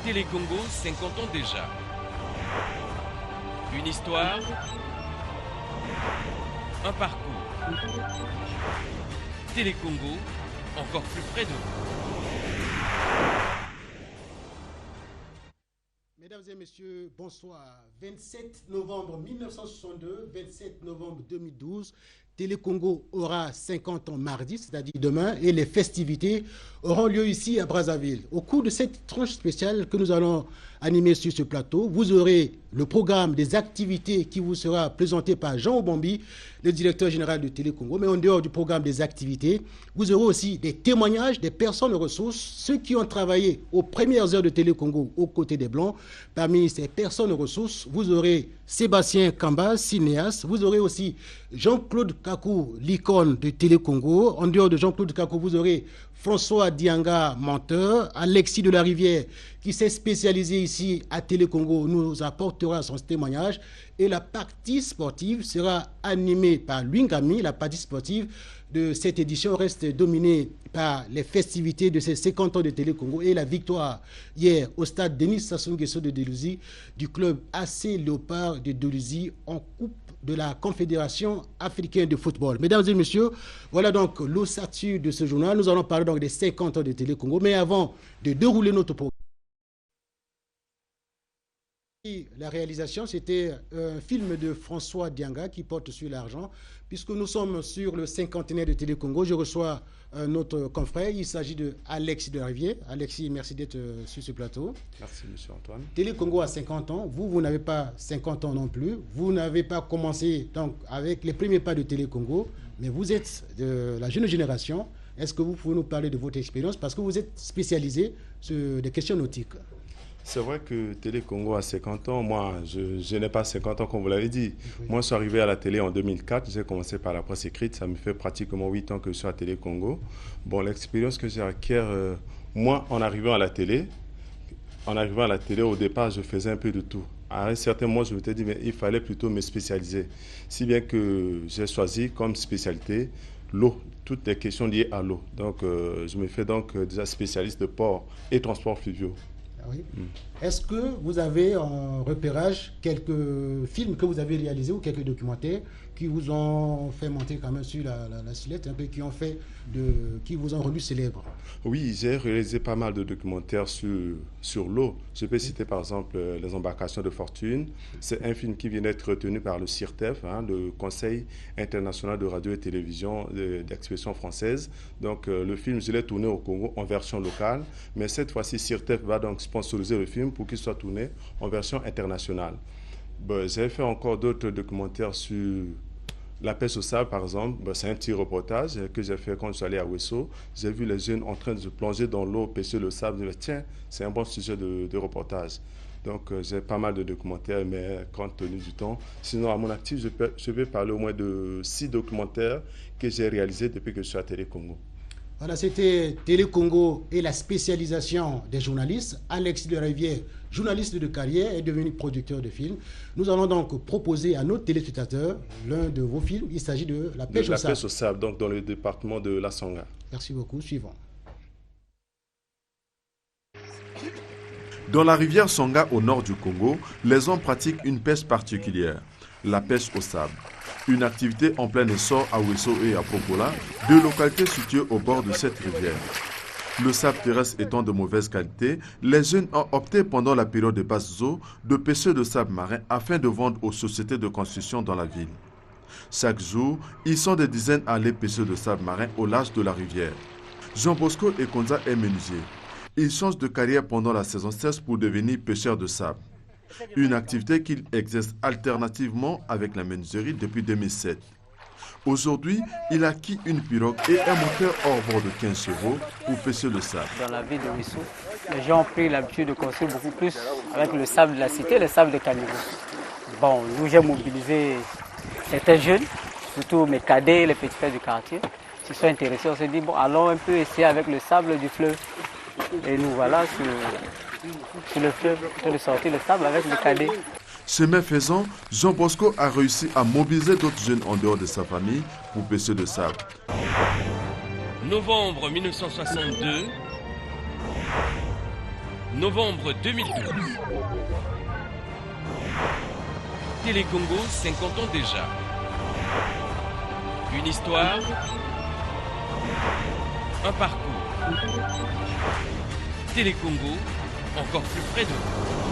Télé Congo, 50 ans déjà. Une histoire, un parcours. Télé Congo, encore plus près de vous. Mesdames et messieurs, bonsoir. 27 novembre 1962, 27 novembre 2012, Télé Congo aura 50 ans mardi, c'est-à-dire demain, et les festivités auront lieu ici à Brazzaville. Au cours de cette tranche spéciale que nous allons animer sur ce plateau, vous aurez le programme des activités qui vous sera présenté par Jean Obambi, le directeur général de Télé Congo. Mais en dehors du programme des activités, vous aurez aussi des témoignages des personnes ressources, ceux qui ont travaillé aux premières heures de Télé Congo aux côtés des Blancs. Parmi ces personnes ressources, vous aurez Sébastien Kamba, cinéaste. Vous aurez aussi Jean-Claude Kakou, l'icône de Télé Congo. En dehors de Jean-Claude Kakou, vous aurez François Dianga, menteur. Alexis de la Rivière, qui s'est spécialisé ici à Télé Congo, nous apportera son témoignage. Et la partie sportive sera animée par Luingami. La partie sportive de cette édition reste dominée par les festivités de ces 50 ans de Télé Congo et la victoire hier au stade Denis Sassou Nguesso de Delouzi du club AC Léopard de Delouzi en Coupe de la Confédération africaine de football. Mesdames et messieurs, voilà donc l'ossature de ce journal. Nous allons parler donc des 50 ans de Télé Congo. Mais avant de dérouler notre programme, la réalisation, c'était un film de François Dianga qui porte sur l'argent. Puisque nous sommes sur le cinquantenaire de Télé Congo, je reçois notre confrère. Il s'agit de Alexis de la Rivière. Alexis, merci d'être sur ce plateau. Merci, monsieur Antoine. Télé Congo a 50 ans. Vous n'avez pas 50 ans non plus. Vous n'avez pas commencé donc, avec les premiers pas de Télé Congo, mais vous êtes de la jeune génération. Est-ce que vous pouvez nous parler de votre expérience? Parce que vous êtes spécialisé sur des questions nautiques. C'est vrai que Télé Congo a 50 ans. Moi, je n'ai pas 50 ans, comme vous l'avez dit. Oui. Moi, je suis arrivé à la télé en 2004. J'ai commencé par la presse écrite. Ça me fait pratiquement 8 ans que je suis à Télé Congo. Bon, l'expérience que j'ai acquiert, moi, en arrivant à la télé, au départ, je faisais un peu de tout. À un certain moment, je me suis dit, mais il fallait plutôt me spécialiser. Si bien que j'ai choisi comme spécialité l'eau, toutes les questions liées à l'eau. Donc, je me fais donc déjà spécialiste de port et transport fluviaux. Oui. Est-ce que vous avez en repérage quelques films que vous avez réalisés ou quelques documentaires qui vous ont fait monter quand même sur la sellette, un peu qui vous ont rendu célèbre? Oui, j'ai réalisé pas mal de documentaires sur l'eau. Je peux citer par exemple Les Embarcations de Fortune. C'est un film qui vient d'être retenu par le CIRTEF, le Conseil international de radio et télévision d'expression française. Donc le film, je l'ai tourné au Congo en version locale, mais cette fois-ci, CIRTEF va donc sponsoriser le film pour qu'il soit tourné en version internationale. Bon, j'ai fait encore d'autres documentaires sur la pêche au sable, par exemple. Bon, c'est un petit reportage que j'ai fait quand je suis allé à Ouesso. J'ai vu les jeunes en train de se plonger dans l'eau, pêcher le sable. Je me dis, tiens, c'est un bon sujet de reportage. Donc, j'ai pas mal de documentaires, mais compte tenu du temps. Sinon, à mon actif, je vais parler au moins de 6 documentaires que j'ai réalisés depuis que je suis à Télé Congo. Voilà, c'était Télé Congo et la spécialisation des journalistes. Alexis de la Rivière, journaliste de carrière, est devenu producteur de films. Nous allons donc proposer à nos téléspectateurs l'un de vos films. Il s'agit de La pêche au sable. La pêche au sable, donc dans le département de la Sangha. Merci beaucoup. Suivant. Dans la rivière Sangha au nord du Congo, les hommes pratiquent une pêche particulière, la pêche au sable. Une activité en plein essor à Ouesso et à Popola, deux localités situées au bord de cette rivière. Le sable terrestre étant de mauvaise qualité, les jeunes ont opté pendant la période de basse eau de pêcher de sable marin afin de vendre aux sociétés de construction dans la ville. Chaque jour, ils sont des dizaines à aller pêcher de sable marin au large de la rivière. Jean Bosco Ekonza est menuisier. Il change de carrière pendant la saison sèche pour devenir pêcheur de sable. Une activité qu'il exerce alternativement avec la menuiserie depuis 2007. Aujourd'hui, il a acquis une pirogue et un moteur hors bord de 15 chevaux pour pêcher le sable. Dans la ville de Ouesso, les gens ont pris l'habitude de construire beaucoup plus avec le sable de la cité, le sable de caniveau. Bon, nous j'ai mobilisé certains jeunes, surtout mes cadets, les petits frères du quartier, qui sont intéressés. On s'est dit, bon, allons un peu essayer avec le sable du fleuve. Et nous voilà sur le fleuve, de sortir le sable avec le cadet. Chemin faisant, Jean Bosco a réussi à mobiliser d'autres jeunes en dehors de sa famille pour pêcher le sable. Novembre 1962, novembre 2012. Télécongo, 50 ans déjà. Une histoire, un parcours. Télécongo, encore plus près de vous.